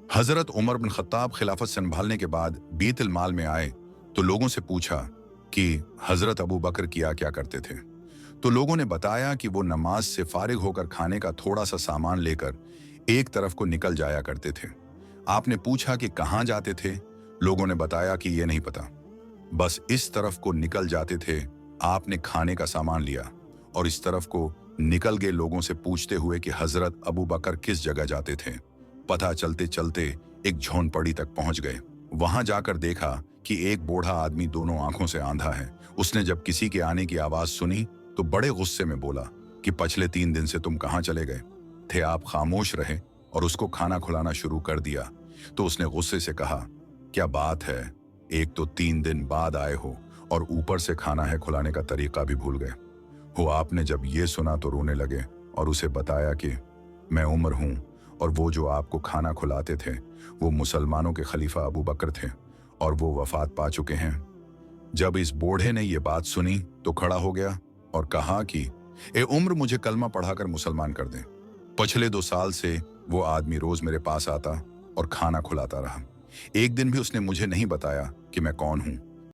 हजरत Umar bin Khattab खिलाफत संभालने के बाद बीतुल माल में आए तो लोगों से पूछा कि हजरत अबू बकर किया क्या करते थे। तो लोगों ने बताया कि वो नमाज से फारिग होकर खाने का थोड़ा सा सामान लेकर एक तरफ को निकल जाया करते थे। आपने पूछा कि कहाँ जाते थे। लोगों ने बताया कि ये नहीं पता, बस इस तरफ को निकल जाते थे। आपने खाने का सामान लिया और इस तरफ को निकल गए। लोगों से पूछते हुए कि हजरत अबू बकर किस जगह जाते थे। पता चलते चलते एक झोंपड़ी तक पहुंच गए। वहां जाकर देखा कि एक बूढ़ा आदमी दोनों आंखों से आंधा है। उसने जब किसी के आने की आवाज सुनी तो बड़े गुस्से में बोला कि पिछले 3 दिन से तुम कहां चले गए थे। आप खामोश रहे और उसको खाना खिलाना शुरू कर दिया। तो उसने गुस्से से कहा, क्या बात है, एक तो 3 दिन बाद आए हो और ऊपर से खाना है खिलाने का तरीका भी भूल गए हो। आपने जब ये सुना तो रोने लगे और उसे बताया कि मैं उमर हूं और वो जो आपको खाना खिलाते थे वो मुसलमानों के खलीफा अबू बकर थे और वो वफात पा चुके हैं। जब इस बूढ़े ने ये बात सुनी तो खड़ा हो गया और कहा कि ए उम्र, मुझे कलमा पढ़ाकर मुसलमान कर दें। पिछले 2 साल से वो आदमी रोज मेरे पास आता और खाना खिलाता रहा। एक दिन भी उसने मुझे नहीं बताया कि मैं कौन हूं।